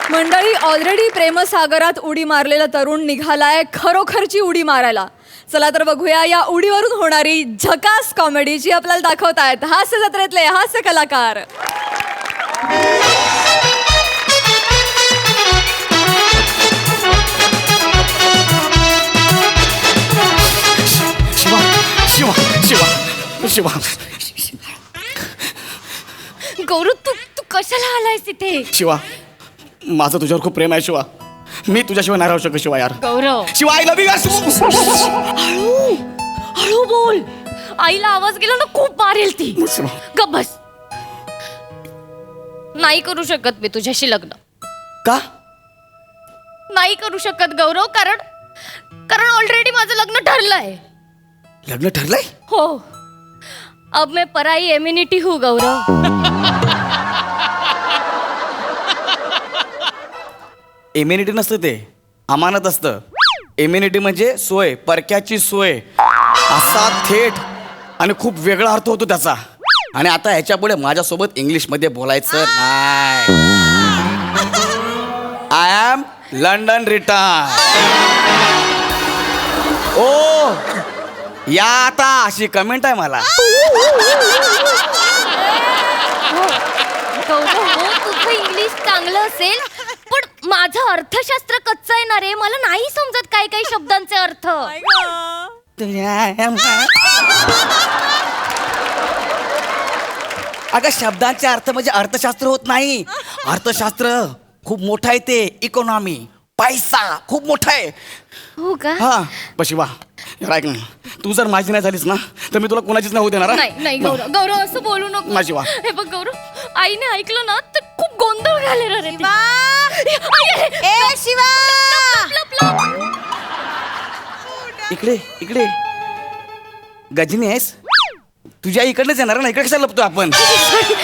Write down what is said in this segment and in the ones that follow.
मंडळी, ऑलरेडी प्रेमसागरात उडी मारलेला तरुण निघालाय खरोखरची उडी मारायला. चला तर बघूया या उडीवरून होणारी झकास कॉमेडी जी आपल्याला दाखवतायत हास्य जत्रेतले हास्य कलाकार. शिवा शिवा शिवा शिवा गौरव, तू कशाला आलायस तिथे? शिवा, माझं तुझ्यावर खूप प्रेम आहे शिवा. मी तुझ्याशिवाय नाही राहू शकत शिवा यार. गौरव, शिवा आय लव्ह यू. हळू हळू बोल. आईला आवाज गेला ना खूप मारेल ती. गप्प बस. नाही करू शकत मी तुझ्याशी लग्न. का? नाही करू शकत गौरव, कारण ऑलरेडी माझं लग्न ठरलंय. लग्न ठरलंय? हो. अब मैं पराई एम्युनिटी हूँ गौरव. इम्युनिटी नसतं ते, अमानत असतं. इम्युनिटी म्हणजे सोय, परक्याची सोय. असा थेट आणि खूप वेगळा अर्थ होतो त्याचा. आणि आता ह्याच्या पुढे माझ्यासोबत इंग्लिशमध्ये बोलायचं नाही. I am London return. ओ या आता अशी कमेंट आहे मला. गौरव, हो तुझं इंग्लिश चांगलं असेल, पण माझं अर्थशास्त्र कच्चं आहे ना रे. मला नाही समजत काही काही शब्दांचे अर्थ. अगं शब्दांचे अर्थ म्हणजे अर्थशास्त्र होत नाही. अर्थशास्त्र खूप मोठं आहे ते. इकॉनॉमी, पैसा खूप मोठा आहे. हो का? हा पशी वा यार, ऐक ना, तू जर माझी नाही झालीस ना तर मी तुला कोणाचीच नाही होऊ देणार. नाही गौरव, गौरव असं बोलू नको. माझी वा. हे बघ गौरव, आईने ऐकलं ना तर खूप गोंधळ घालेल रे. शिवा, इकडे इकडे गजनी आहेस? तुझ्या इकडनंच येणार ना, इकडे कशाला लपतो आपण?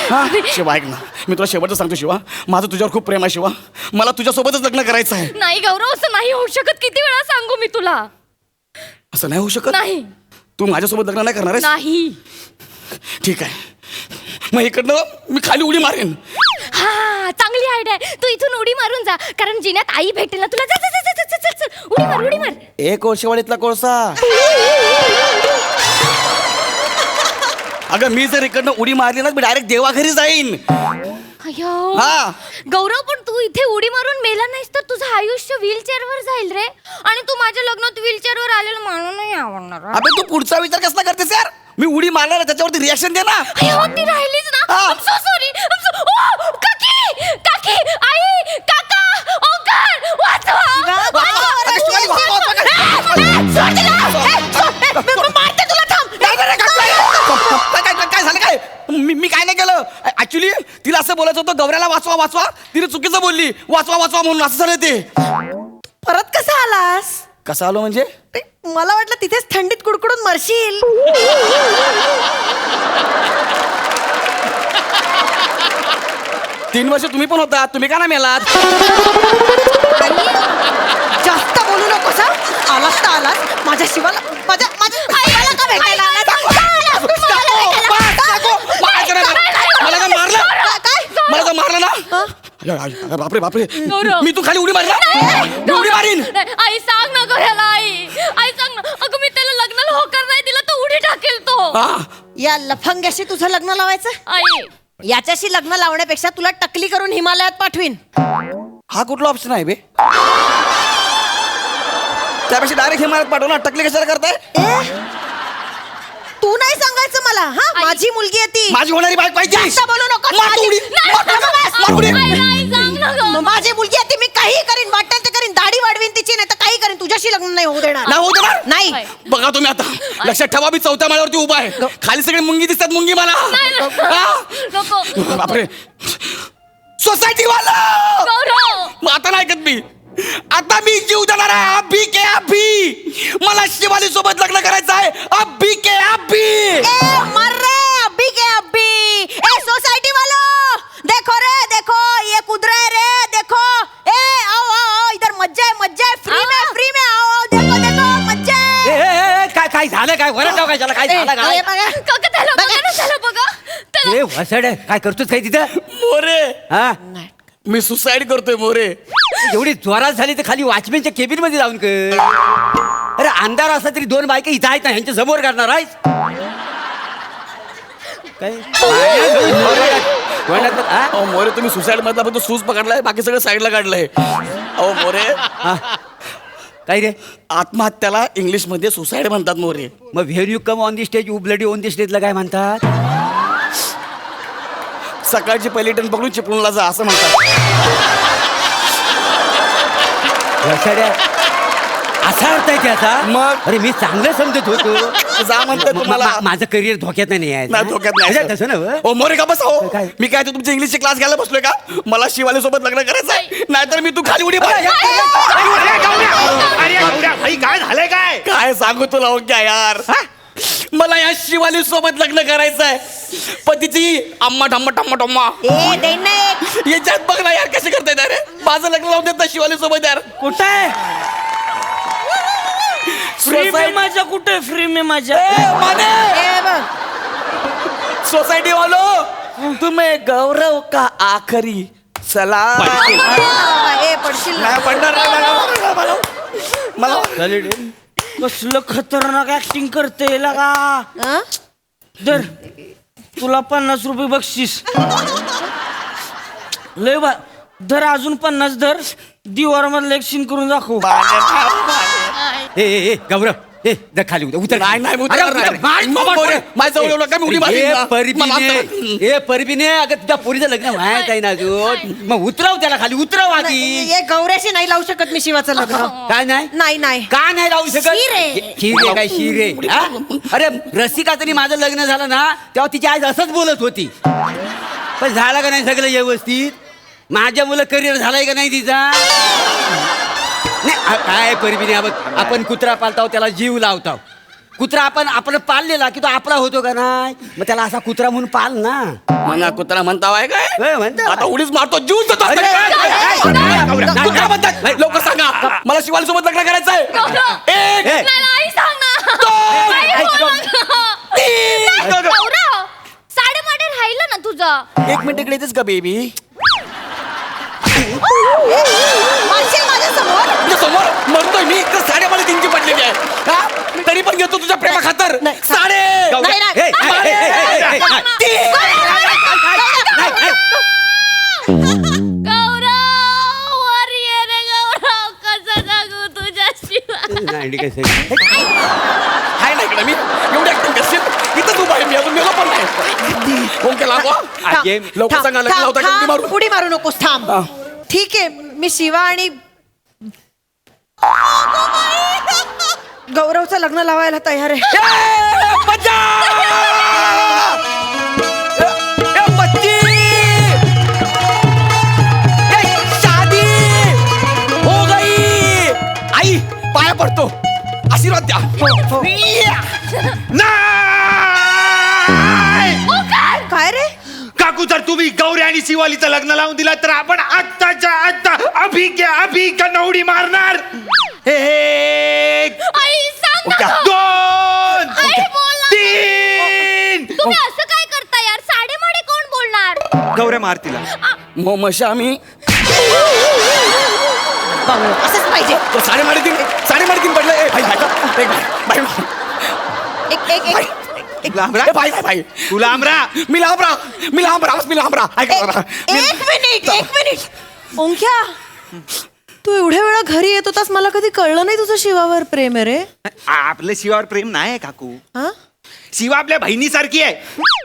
हा शिवा, ऐक ना, मी तुला शेवटचं सांगतो शिवा, माझं तुझ्यावर खूप प्रेम आहे शिवा. मला तुझ्यासोबतच लग्न करायचं आहे. नाही गौरव, असं नाही होऊ शकत. किती वेळा सांगू मी तुला? असं नाही होऊ शकत. नाही. तू माझ्यासोबत लग्न नाही करणार आहेस? नाही. ठीक आहे, मग इकडनं मी खाली उडी मारेन. हा, चांगली आयडिया आहे. तू इथून उडी मारून जा, कारण जिन्यात आई भेटेल ना तुला. चल, उडी मार, उडी मार. ए कोळशेवाडीतला कोळसा. अगं मी जर इकडनं उडी मारली ना, मी डायरेक्ट देवाघरी जाईन. अयो हा. गौरव, पण तू इथे उडी मारून मेला नाहीस तर तुझं आयुष्य व्हीलचेअर वर जाईल रे. आणि तू माझ्या लग्नात व्हीलचेअर वर आलेलं मला नाही आवडणार. अबे तू पुढचा विचार कसला करतेस यार? मी उडी मारणार आहे, त्याच्यावरती रिॲक्शन दे ना. अयो, ती राहिलीच ना. हा. I'm so sorry. काकी, काकी, आई, काका, ओंकार, वाचवा. अगं, शिवाली, सोड तिला. मारते तुला, थांब. काय झालं काय? मी काय नाही केलं ऍक्च्युली. तिला असं बोलायचं होतं, गौऱ्याला वाचवा वाचवा. तिने चुकीचं बोलली, वाचवा वाचवा म्हणून. असं झालं ते. परत कसा आलास? कसं आलो म्हणजे? मला वाटलं तिथेच थंडीत कुडकुडून मरशील. 3 वर्ष तुम्ही पण होता, तुम्ही का नाही मेलात? जास्त बोलू नकोस हा. आलास तर आलास. माझ्या शिवाला, माझ्या आईला का भेटायला आलास? मला का मारलं? मला का मारलं ना? बापरे बापरे, मी तू खाली उडी मारला? मी उडी मारीन. आई सांग ना गौऱ्याला. आई सांग ना. अगं मी त्याला लग्नाला होकार नाही दिला तर उडी टाकेल तो. हा. या लफंग्याशी तुझं लग्न लावायचं? आई, याच्याशी लग्न लावण्यापेक्षा तुला टकली करून हिमालयात पाठवीन. हा कुठला ऑप्शन आहे बे? त्यापेक्षा डायरेक्ट हिमालयात पाठव ना. टकले कशाला करताय? तू नाही सांगायचं मला. हा, माझी मुलगी आहे ती. माझी होणारी बाईक पाहिजे. जास्त बोलू नको. मार उडी. मार उडी. आई सांग ना गं. माझी मुलगी आहे ती. मी काही करीन, वाटेल ते करीन. दाढी वाढवीन तिची, नाही तर काही करीन. तुझ्याशी लग्न नाही होऊ देणार. नाही होऊ देणार? नाही. बघा तुम्ही आता लक्षात ठेवा, मी 4थ्या माळ्यावरती उभा आहे. खाली सगळे मुंगी दिसतात. मुंगी मला. नको. बापरे, सोसायटी वाला. गौरव, मग आता नाही ऐकत मी. आता मी जीव देणार आहे. अभी के अभी मला शिवाली सोबत लग्न करायचं आहे. अभी के अभी. ए मर रे, अभी के अभी. ए सोसाइटी वालो, देखो रे, देखो ये कुदरा है रे, देखो. ए आओ आओ, इधर मज्जा है. फ्री में आओ. देखो देखो मज्जा है. काय झालं? काय वरटाव काय झालं? काय झालं काय? काका त्याला बघा ना, त्याला बघा. ए वसड, काय करतोस काय तिथं? मोरे हा, मी सुसाईड करतोय मोरे. एवढी जोरात झाली तर खाली वॉचमॅनच्या केबिन मध्ये जाऊन कर. अरे अंधार असला तरी दोन बायका इथं आहेत ना, ह्यांच्या समोर करणार आहेस काय? हा? अहो मोरे तुम्ही सुसाईड मधला फक्त सूज पकडलाय, बाकी सगळं साईडला काढलंय. अहो मोरे, हा. काय रे? आत्महत्याला इंग्लिश मध्ये सुसाईड म्हणतात मोरे. मग where you come on the stage you bloody on the स्टेजला काय म्हणतात? सकाळची पहिली ट्रेन पकडून चिपळूणला जा असं म्हणतात. रसाड्या, असा अर्थ आहे त्याचा? मग? अरे मी चांगलं समजत होतो. जा म्हणतोय तुम्हाला. माझं करिअर धोक्यात नाही आहे. नाही धोक्यात नाही. म्हणजे तसं ना ओ मोरे का बसा हो. काय? मी काय ते तुमचे इंग्लिशचे क्लास घ्यायला बसलोय का? मला शिवाली सोबत लग्न करायचंय, नाहीतर मी तू खाली उडी मार. अरे गौऱ्या, भाई काय झालंय काय? काय सांगू तुला हो क्या यार. मला या शिवाली सोबत लग्न करायचंय. पतीची अम्मा ठम्मा ठम्मा ठम्मा ए देईन ना एक. याच्यात बघ ना यार कसे करतायत. अरे माझं लग्न लावून देत ना शिवाली सोबत यार. कुठं आहे फ्री में माझ्या? कुठे फ्री में माझ्या? ए बघ. सोसाइटी वालो तुम्हें गौरव का आखरी सलाम. ए पडशील ना. नाही पडणार नाही मला. कसलं खतरनाक ऍक्टिंग करते लगा. हं? दर तुला 50 रुपये बक्षीस. लय बा धर, अजून 50 धर. दिवार मधलं एक सीन करून दाखव. ए गौरव, ए जा खाली उतर. नाही, नाही, उतरणार अरे, नाही. उतर. मार, मार, मोरे, माझ्या जवळ येऊ नका, मी उडी मारीन ना. ए परबिने, अगं तुझ्या पोरीचं लग्न व्हायचं आहे ना अजून. मग उतरव त्याला खाली, उतरव आधी. ए गौऱ्याशी नाही लावू शकत मी शिवाचं लग्न. काय नाही? नाही नाही. का नाही राहू शकत? शिरे. शिरे काय शिरे? हा? अरे रसिकाचं माझं लग्न झालं ना तेव्हा तिची आई असंच बोलत होती. पण झालं का नाही सगळं व्यवस्थित? माझ्या मुलं करिअर झालंय का नाही तिचा? नाही काय परिबिने, आपण कुत्रा पालताव त्याला जीव लावताव. कुत्रा आपण पाळलेला की तो आपला होतो का नाही? मग त्याला असा कुत्रा म्हणून पाल ना. मना कुत्रा म्हणतावाय काय? म्हणतो. आता उडीच मारतो, जीव देतो. अरे, कुत्रा म्हणतात. लवकर सांगा, मला शिवाली सोबत लग्न करायचंय. एक, नाही सांग ना. दोन, नाही बोला ना. नाही, गौरव, साडेमाडे राहिलं ना तुझं. एक मिनिट इकडे येतेस का बेबी? मारशील माझ्या समोर. तुझ्या समोर मरतोय मी, तर साडेमध्ये तीनची पडलेली आहे. हा? तरी पण घेतो तुझ्या प्रेमा खातर नाही, साडे. नाही, नाही. गौरव, वर ये रे गौरव, कसं जगू तुझ्याशिवाय. हाय ना इकडे मी एवढी ऍक्टिंग करशील. इथं तू बाहेर, मी अजून मेलो पण नाही. कोण केला गो? लवकर सांगा, लग्न लावता का उडी मारू? उडी मारू नकोस, थांब. ठीक आहे, मी शिवा आणि गौरवचं लग्न लावायला तयार आहे. आई पाया पडतो, आशीर्वाद द्या. काय रे? काकू, जर तुम्ही गौरी आणि शिवालीचं लग्न लावून दिला तर आपण आत्ताच्या आत्ता अभिक नवडी मारणार. एक, आई सांग ना. दोन, आई बोल ना. तीन. तुम्ही असं काय करता यार? साडेमाडे कोण बोलणार? गौऱ्या मार तिला. मशा आम्ही असंच पाहिजे. साडेमाडीतीन पडलं. ए, भाई, भाई, एक भाई, भाई, एक एक एक लांबरा? ए, भाई, भाई, भाई. तू लांबरा. मी लांब राहा. ऐका जरा. एक मिनिट. ओंक्या, तू एवढ्या वेळा घरी येत होतास, मला कधी कळलं नाही तुझं शिवावर प्रेम आहे रे. आपलं शिवावर प्रेम नाही आहे काकू. हा? शिवा आपल्या बहिणीसारखी आहे.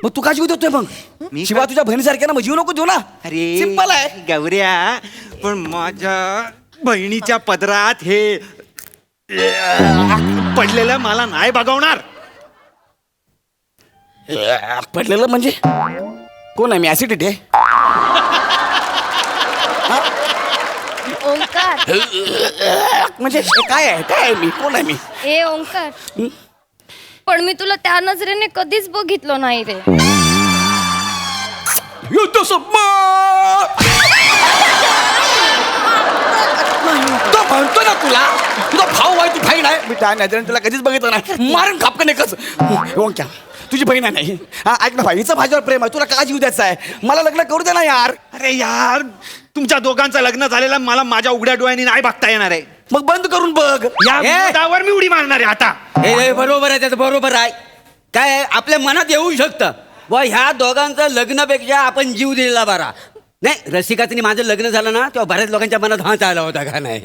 मग तू का जीव देतोय मग? मी शिवा तुझ्या बहिणीसारख्या ना, मग जीव नको देऊ ना. अरे सिंपल आहे. गौऱ्या, पण माझ्या बहिणीच्या पदरात हे पडलेलं मला नाही बघवणार. पडलेलं म्हणजे कोण आहे? मी ऍसिडिटी आहे. ओंकार, म्हणजे काय आहे मी? कोण आहे मी? ए ओंकार, पण मी तुला त्या नजरेने कधीच बघितलं नाही रे. युद्ध सम्मान. तो म्हणतो ना तुला, तुझा भाऊ आहे, तू भाई नाही. मी त्या नजरेने तुला कधीच बघितलं नाही. मारून खापकन एकच. क्या तुझी बहीण आहे नाही हा ऐक ना भाई हिचं माझ्यावर प्रेम आहे तुला का जीव द्यायचा आहे मला लग्न करू दे ना यार. अरे यार तुमच्या दोघांचं लग्न झालेलं मला माझ्या उघड्या डोळ्यांनी नाही बघता येणार आहे. मग बंद करून बघ. या ए! मुद्द्यावर मी उडी मारणार आहे आता. हे बरोबर आहे त्याचं बरोबर आहे. काय आहे, आपल्या मनात येऊ शकतं व ह्या दोघांचं लग्नापेक्षा आपण जीव दिलेला बरा. नाही रसिकाचं माझं लग्न झालं ना तेव्हा बऱ्याच लोकांच्या मनात हात आला होता का नाही.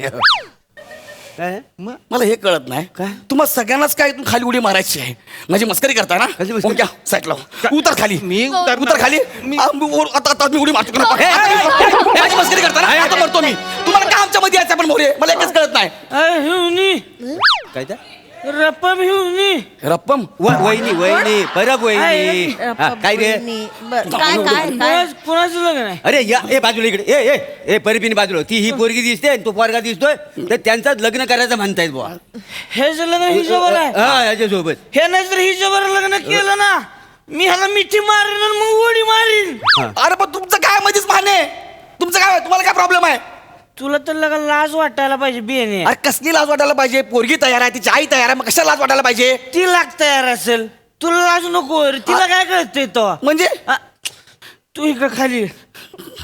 काय? मला हे कळत नाही काय? तुम्हाला सगळ्यांनाच काय इथून खाली उडी मारायची आहे माझी मस्करी करता ना. कशी मस्करी? ओके, साईड लाव उतर खाली मी उतर खाली आता मी उडी मारतो माझी मस्करी करता ना आता मरतो मी. तुम्हाला काय आमच्या मध्ये यायचं पण मोरे मला एकच कळत नाही. हिवनी काय ते? रप्पम हिवनी रप्पम वहिनी वहिनी परब वहिनी हा, काय रे काय काय काय कोणाचं लग्न आहे अरे या ए बाजूला इकडे ए ए ए परिपिनी बाजूला ती ही पोरगी दिसते आणि तो पोरगा दिसतोय तर त्यांचाच लग्न करायचं म्हणतायत बुवा. हे जे लग्न हिच्यावर आहे हा याच्यासोबत हे नाही तर हिच्यावर लग्न केलं ना मी ह्याला मिठी मारीन आणि मग उडी मारीन. अरे पण तुमचं काय मध्येच माने तुमचं काय तुम्हाला काय प्रॉब्लेम आहे. तुला तर लगा लाज वाटायला पाहिजे बियाणे अरे कसली लाज वाटायला पाहिजे पोरगी तयार आहे तिची आई तयार आहे मग कशाला लाज वाटायला पाहिजे. ती लाग तयार असेल तुला लाज नको रे. तिला काय कळतंय तो म्हणजे तू इकडे खाली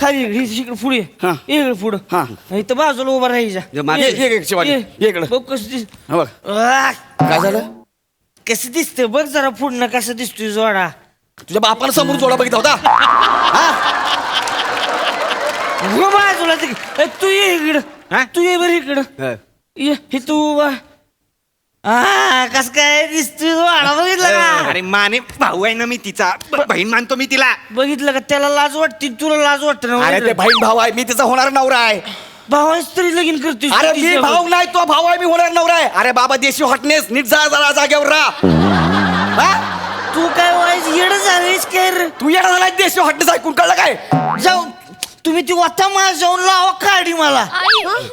खाली इकडे पुढे हा. इकडे पुढं हा. इथं बाजूला उभा राहायचा जे मागे- ये शिवाजी, ये इकडं. बघ कसं दिस हा बघ काय झालं कसं दिसतंय बघ जरा पुढनं कसं दिसतोय जोडा. तुझ्या बापानं समोर जोडा बघितला होता. हो बाजूला तू ये इकडं हा? तू ये बरं इकडं हा. ये हे तू उभा कस काय दिसतोय जोडा बघितला का अरे माने भाऊ आहे ना मी तिचा बहीण मानतो मी तिला. बघितलं का त्याला लाज वाटते तुला लाज वाटत अरे ते ना बहीण भाऊ आहे मी तिचा होणार नवरा आहे. भावाच तरी लगीन करतोय अरे मी भाऊ नाही तो भाऊ आहे मी होणार नवरा आहे. अरे बाबा देशी हॉटनेस नीट जा जरा जागेवर राहा. तू काय वाईस येड झालीस काय रे? तू येणार झाला देशी हॉटनेस ऐकून कळलं काय. जाऊ तुम्ही ती वाता मला जाऊन लावा काढी मला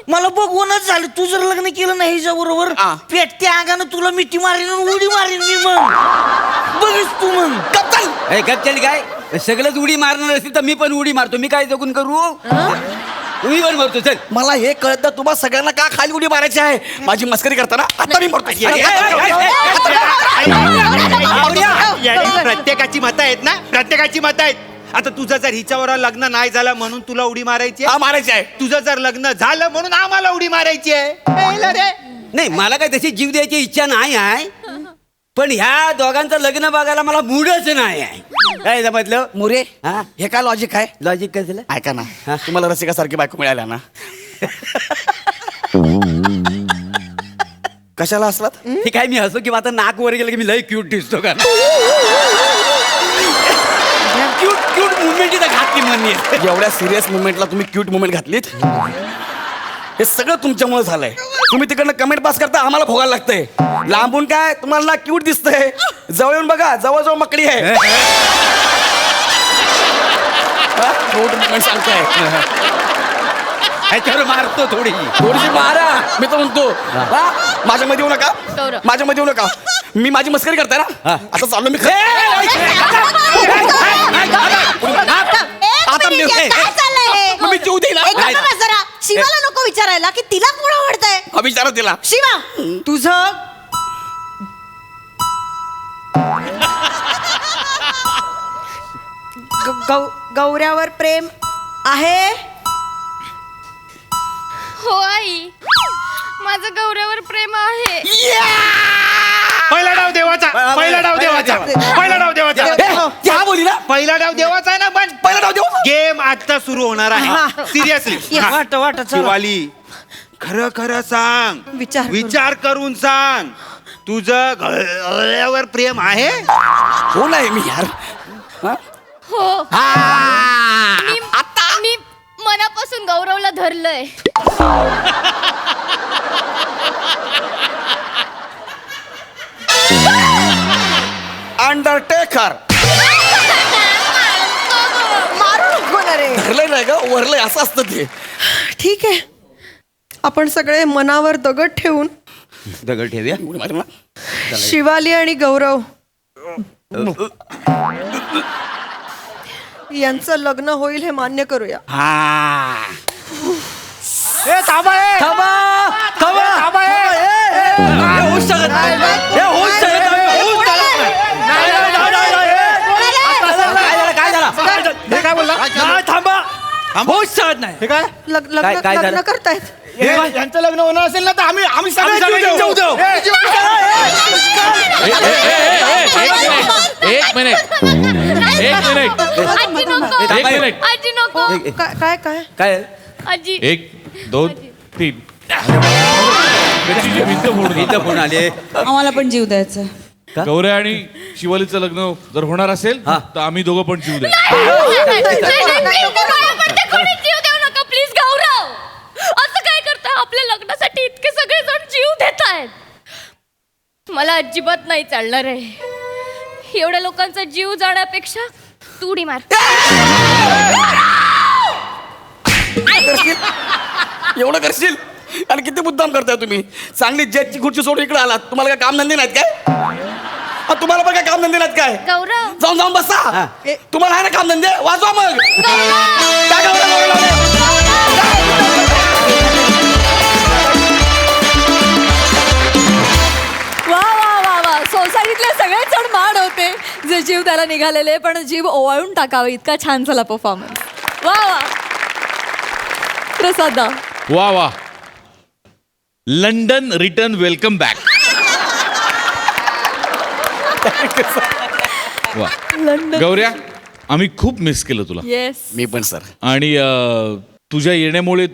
मला बघूनच झालं तू जर लग्न केलं नाही हिच्या बरोबर हा. पेटत्या अंगानं तुला मिठी मारीन आणि उडी मारीन मी मग बघिस तू मग कप्तान ए गपचल काय सगळंच उडी मारणार असतील तर मी पण उडी मारतो मी काय जगून करू मी पण मारतो चल. मला हे कळत नाही तुम्हाला सगळ्यांना का खाली उडी मारायची आहे माझी मस्करी करताना आता मी मरतो. प्रत्येकाची मतं आहेत ना प्रत्येकाची मतं आहेत. आता तुझं जर हिच्यावर लग्न नाही झालं म्हणून तुला उडी मारायची आहे. हा मारायची आहे. तुझं जर लग्न झालं म्हणून आम्हाला उडी मारायची आहे. कळलं रे? नाही मला काय तशी जीव द्यायची इच्छा नाही आहे पण ह्या दोघांचं लग्न बघायला मला मूडच नाही आहे. काय समजलं मोरे हा? हे काय लॉजिक आहे. लॉजिक काय झालं ऐका ना तुम्हाला रसिकासारखी बायको मिळाल्या ना कशाला असलात. ठीक आहे मी हसो किंवा आता नाक वर गेलं की मी लय क्यूट दिसतो का क्यूट क्यूट मुवमेंट इथं घातली म्हणली एवढ्या सिरियस मुवमेंटला तुम्ही क्यूट मुवमेंट घातलीत. हे सगळं तुमच्यामुळे झालंय. तुम्ही तिकडनं कमेंट पास करता आम्हाला भोगायला लागतंय. लांबून काय तुम्हाला ना क्यूट दिसतंय जवळ येऊन बघा जवळ मकडी आहे. मुवमेंट सांगताय ह्याच्यावर मारतो थोडी थोडीशी मारा मी तर म्हणतो हा? माझ्यामध्ये येऊ नका गौरव. माझ्यामध्ये येऊ नका मी माझी मस्करी करताय ना हा. आता चाललो मी आता मी- काय चाललंय मग मी जीव देईल हा. एक गप्पा बस जरा. शिवाला नको विचारायला की तिला कोण आवडतंय. हा, विचारा तिला शिवा तुझं गौऱ्यावर प्रेम आहे. हो आई माझं गौऱ्यावर प्रेम आहे. पहिला डाव देवाचा पहिला डाव देवाचा पहिला डाव देवाचा ती हा बोली ना पहिला डाव देवाचा आहे ना पण पहिला डाव देऊ गेम आता सुरू होणार आहे सिरियसली. वाट वाट चला शिवाली खरं खरं सांग विचार करून. विचार करून सांग तुझं गळ्यावर प्रेम आहे. हो नाही मी यार हा? हो मी मनापासून गौरवला धरलंय. अंडरटेकर मारू नको ना रे. धरलंय नाही का वरलंय असं असतं ते. ठीक आहे आपण सगळे मनावर दगड ठेवून दगड ठेवूया उडी मारेल ना? शिवाली आणि गौरव यांचं लग्न होईल हे मान्य करूया. थांबा होऊच शकत नाही. हे होऊच शकत नाही. होऊच शकत नाही. नाही, नाही, नाही, नाही. होश सहज नाही हे काय काय- काय झालं? लग्न करतायत यांचं लग्न होणार असेल ना तर आम्ही आम्ही सगळे सगळे जीव जीव देऊ. देऊ. एक मिनिट आजी नको एक मिनिट आजी नको काय काय काय आजी 1 2 3 गच्चीची भिंत फोडून इथं फोन आले आम्हाला पण जीव द्यायचा गौऱ्या आणि शिवालीचं लग्न जर होणार असेल हा. तर आम्ही दोघं पण जीव द्या जीव देऊ नका प्लीज गौरव असं काय करताय आपल्या लग्नासाठी इतके सगळे जण जीव देत आहेत मला अजिबात नाही चालणार आहे एवढ्या लोकांचा जीव जाण्यापेक्षा तू उडी मार एवढं करशील आणि किती मुद्दाम करताय तुम्ही चांगली जजची खुर्ची सोडून इकडे आलात तुम्हाला काय काम धंदे नाहीत काय तुम्हाला पण काय काम धंदे नाहीत काय गौरव जाऊन जाऊन बसा तुम्हाला आहे ना काम धंदे वाजवा मग काय वा वा वा वा सोसायटीतले सगळेच जण माड होते जे जीव त्याला निघालेले पण जीव ओवाळून टाकावा इतका छान झाला परफॉर्मन्स वा वा प्रसादा वा वा लंडन रिटर्न वेलकम बॅक वा गौऱ्या आम्ही खूप मिस केलं तुला येस मी पण सर आणि तुझ्या येण्यामुळे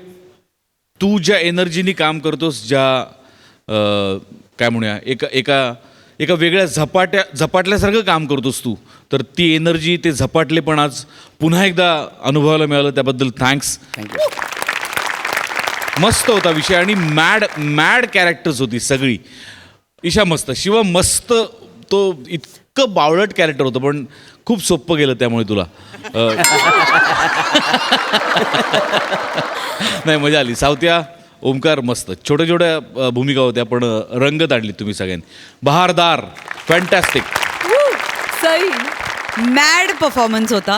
तू ज्या एनर्जीनी काम करतोस ज्या काय म्हणूया एका वेगळ्या झपाटल्यासारखं काम करतोस तू तर ती एनर्जी ते झपाटले पण आज पुन्हा एकदा अनुभवायला मिळालं त्याबद्दल थँक्स थँक्यू मस्त होता विषय आणि मॅड कॅरेक्टर्स होती सगळी ईशा मस्त शिवा मस्त तो इतकं बावळट कॅरेक्टर होतं पण खूप सोपं गेलं त्यामुळे तुला नाही मजा आली सावत्या ओमकार मस्त छोट्या छोट्या भूमिका होत्या पण रंगत आणली तुम्ही सगळ्यांनी बहारदार फॅन्टॅस्टिक सई मॅड परफॉर्मन्स होता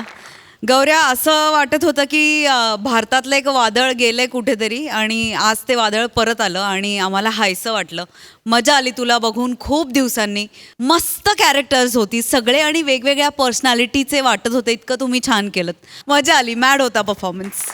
गौऱ्या असं वाटत होतं की भारतातलं एक वादळ गेलंय कुठेतरी आणि आज ते वादळ परत आलं आणि आम्हाला हायसं वाटलं मजा आली तुला बघून खूप दिवसांनी मस्त कॅरेक्टर्स होती सगळे आणि वेगवेगळ्या पर्सनॅलिटीचे वाटत होते इतकं तुम्ही छान केलं मजा आली मॅड होता परफॉर्मन्स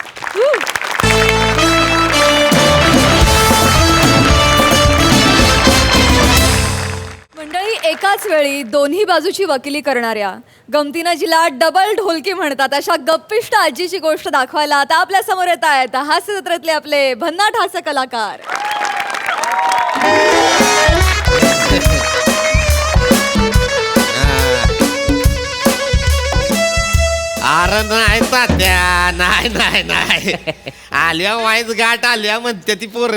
मंडळी एकाच वेळी दोन्ही बाजूची वकिली करणाऱ्या गमतीनं जिला डबल ढोलकी म्हणतात अशा गप्पिष्ट आजीची गोष्ट दाखवायला आता आपल्या समोर येत आहेत हास्य जत्रेतले आपले भन्नाट हास्य कलाकार अरे नाही तात्या नाही नाही नाही आल्या वाईज गाठ आल्या म्हणते ती पोर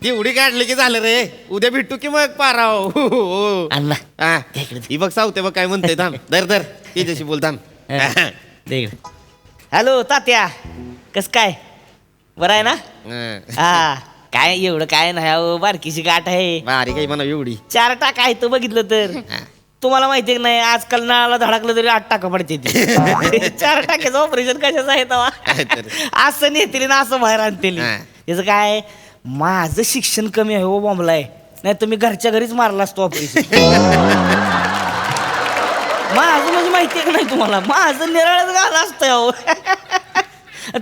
ती उडी काढली की झालं रे उद्या भेटू की मग पाराव अण्णा ही बघ सावते बघ काय म्हणते थांब दर दर तिच्याशी बोल थांब हॅलो तात्या कस काय बरं आहे ना हा काय एवढं काय नाही अहो बारकीशी गाठ आहे बारीक आहे म्हणा एवढी 4 टाका आहे तो बघितलं तर तुम्हाला माहितीये की नाही आजकाल नळाला धडकलं तरी 8 टाका पडते 4 टाक्याचं ऑपरेशन कशाचं आहे तेव्हा असं नेतील ना असं बाहेर आणतील त्याचं काय माझं शिक्षण कमी आहे हो बॉम्बला आहे नाही तर मी घरच्या घरीच मारला असतो ऑपरेशन माझं म्हणजे माहितीये की नाही तुम्हाला माझं निराळच गाणं असतं अहो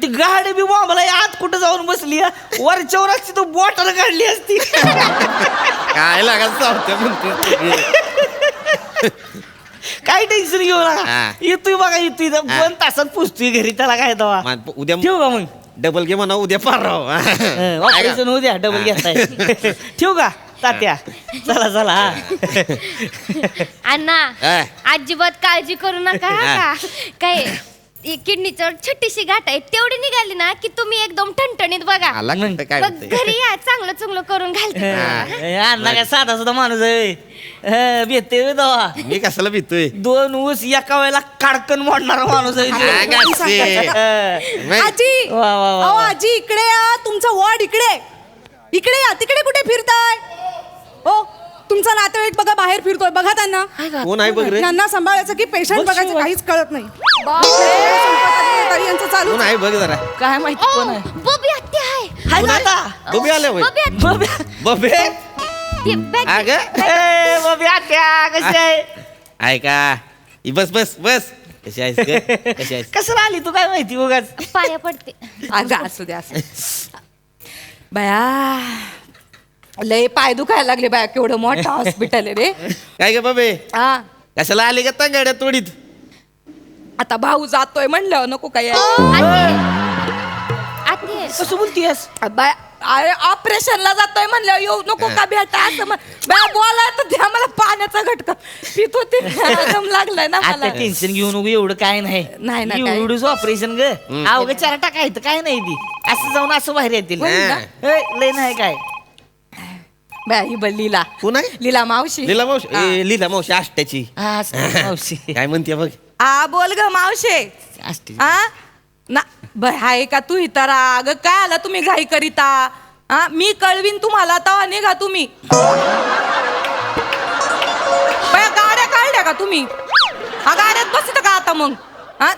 ती गाडी बी बॉम्बला आत कुठं जाऊन बसली वरच्यावर असती तो बॉटल काढली असती काय लागत सावते म्हणते काय टेन्शन घेऊ नका हा. येतोय बघा येतोय 2 तासात पुसतोय घरी त्याला काय दवा उद्या ठेवू का मग डबल घे म्हणा उद्या पाराव ऑपरेशन होऊ द्या डबल घेताय ठेवू का तात्या चला चला हा अण्णा हा. अजिबात काळजी करू नका हा का काय किडनीचं छोटीशी गाठ आहे तेवढी निघाली ना की तुम्ही एकदम ठणठणीत बघा आला म्हणतं काय मग म्हणते घरी या चांगलं चांगलं करून घालते अण्णा काय साधा सुद्धा माणूस आहे भेटते दवा मी कशाला भीतोय 2 ऊस एका वेळेला काडकन मोडणारा माणूस आहे आजी वा, वा, वा, अहो वा. आजी इकडे या तुमचा वॉर्ड इकडे इकडे या तिकडे कुठे फिरताय हो तुमचा नातेवाईक बघा बाहेर फिरतोय बघा त्यांना कोण आहे बघ रे त्यांना सांभाळायचं की पेशंट बघायचं काहीच कळत नाही तरी यांचं चालू कोण आहे बघ जरा काय माहिती कोण आहे बबी हत्या आहे हाय ना आता बबी आल्या होय. बबी हत्या. बबे ते बॅग- अगं ए, बबी आत्या कशी आहे ऐका बस बस बस कशी आहेस ग? कशी आहेस? कसं आली तू काय माहिती उगाच पाया पडते. अगं असू दे असं बया लय पाय दुखायला लागले बाया केवढं मोठं हॉस्पिटल आहे रे. काय ग बाबे हा कशाला आली का गाड्या तोडीत? आता भाऊ जातोय म्हणलं नको काय आते कसं बोलतीयस बाया अरे ऑपरेशनला जातोय म्हणलं येऊ नको का भेटा असं बाया बोला तर द्या मला पाण्याचा घटका पित होते दम लागलाय ना मला. आता टेन्शन घेऊ नको एवढं काय नाही नाही ना, काय. एवढंच ऑपरेशन ग अवघड 4 टाका इथं काय नाही ती असं जाऊन असं बाहेर येतील होय ना? लय नाही काय बाया ही बघ लीला कोण आहे? लीला मावशी लीला मावशी लीला मावशी आष्ट्याची. हा, असं मावशी काय म्हणते बघ? आ बोल ग मावशे असते. आ ना हाय का तू इतर अगं काय आला तुम्ही घाई करिता हा मी कळवीन तुम्हाला तवा निघा तुम्ही बाया गाड्या काढल्या का तुम्ही हा गाड्यात बसत का आता मग हा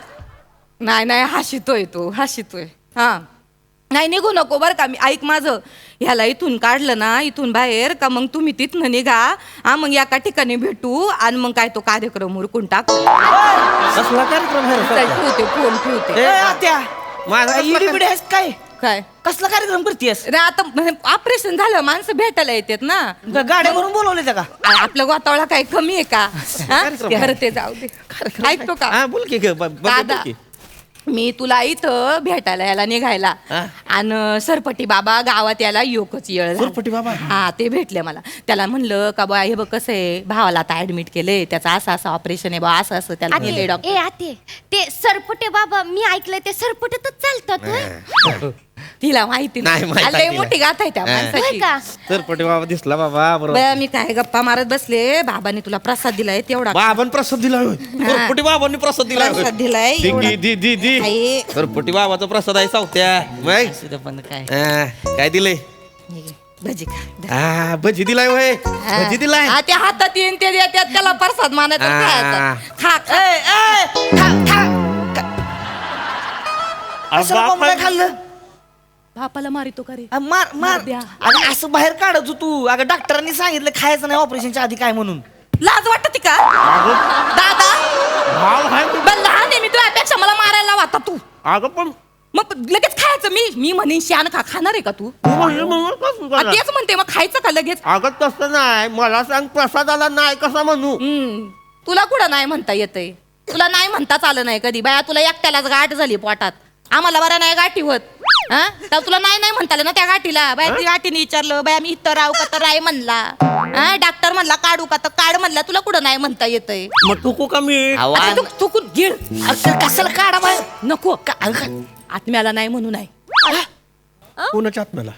नाही नाही हशितोय तो हशितोय हा नाही निघू नको बरं का मी ऐक माझं ह्याला इथून काढलं ना इथून बाहेर का मग तुम्ही तिथनं निघा हा मग एका ठिकाणी भेटू आणि मग काय तो कार्यक्रम उरकून टाकू कसला कार्यक्रम आहे रे? चल, ठेवते फोन ठेवते ए, आत्या माझा कसला इडी बिडी आहेस काय काय कसला कार्यक्रम करतेस अरे आता ऑपरेशन झालं माणसं भेटायला येतात ना गाड्या भरून बोलवले त्या का आपलं गोतावळा काही कमी आहे का हा? खरं ते जाऊ दे ऐकतो का हा बोल की ग दादा मी तुला इथं भेटायला याला निघायला हा. आणि सरपटी बाबा गावात याला योकच येळ झाला. सरपटी बाबा? हा ते भेटले मला त्याला म्हणलं का बा हे बघ कसं आहे भावाला आता ऍडमिट केलंय त्याचं असं असं ऑपरेशन आहे बा असं असं त्याला नेलंय डॉक्टर ए आते ते सरपटे बाबा मी ऐकलंय ते सरपटेतच चालतात होय? तिला माहिती नाही, माहित आहे लय तिला. मोठी गाथ आहे त्या हा. होय माणसाची का? सरपटे बाबा दिसला बाबा बरोबर. बया मी काय गप्पा मारत बसले बाबाने तुला प्रसाद दिलाय तेवढा बाबांनी प्रसाद दिला होय. सरपटी बाबांनी प्रसाद दिला होय. प्रसाद दिलाय दि- एवढा. दि- दि- दि. आई. सरपटी बाबाचा प्रसाद आहे सावत्या मग सुद्धा पण काय काय दिलंय? भजी खा हा भजी दिलाय होय भजी दिलाय. हा, त्या हातात येईन ते देतात त्याला प्रसाद मानायचा हा. खायचा. खा खा. ए, ए, कशाला कोंबडं खाल्लं बापाला मारितो का रे मार मार द्या. अगं असं बाहेर काढत होतो तू अगं डॉक्टरांनी सांगितलं खायचं नाही ऑपरेशनच्या आधी काय म्हणून लाज वाटत का दादा बरं, लहान आहे मी तुझ्यापेक्षा मला मारायला वाटता तू अगं पण मग लगेच खायचं मी म्हणेन शान खा खाणार आहे का तू तेच म्हणते मग खायचं का लगेच अगं तसं नाही मला सांग प्रसादाला नाही कसा म्हणू. तुला कुठं नाही म्हणता येतंय तुला नाही म्हणताच आलं नाही कधी बाया तुला एकट्यालाच गाठ झाली पोटात आम्हाला बरं नाही गाठी होत हा तर तुला नाही नाही म्हणता आलं ना त्या गाठीला बाया ती गाठीने विचारलं बाया मी इथं राहू का तर राय म्हणला हा डॉक्टर म्हणला काढू का तर काढ म्हणला तुला कुठं नाही म्हणता येतंय मग टुकू का मी? आता तू चुकून गिळ कशाला काढा बाहेर नको आत्म्याला नाही म्हणू नाही कोणाच्या आत्म्याला?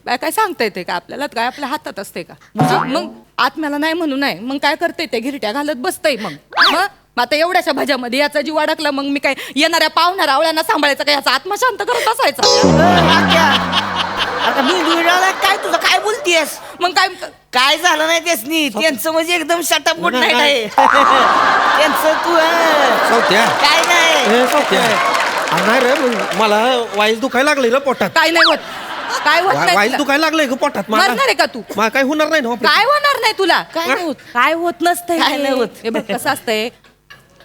बाय काय सांगता येते का आपल्याला काय आपल्या हातात असते का मग आत्म्याला नाही म्हणू नाही मग काय करते ते गिरट्या घालत बसतय मग आता एवढ्याशा भाज्यामध्ये याचा जीव अडकला मग मी काय येणाऱ्या पाहुण्या रावळ्यांना सांभाळायचं का याचा आत्मा शांत करत असायचा आता मी दुर्डाला काय तुझं काय बोलतीयस मग काय काय झालं नाही त्यासनी त्यांचं म्हणजे एकदम शटअप गुड नाईट आहे त्यांचं तू सावत्या काय नाही ए, सावत्या नाही रे मग मला वाईस दुखायला लागले रे पोटात. काय नाही होत काय होत नाही वाईस तुला? दुखायला लागले ग पोटात मला. मरणार आहे का तू मला काय होणार नाही ना operation. काय होणार नाही तुला काय नाही होत काय होत नसतंय काय नाही होत. हे बघ कसं असतंय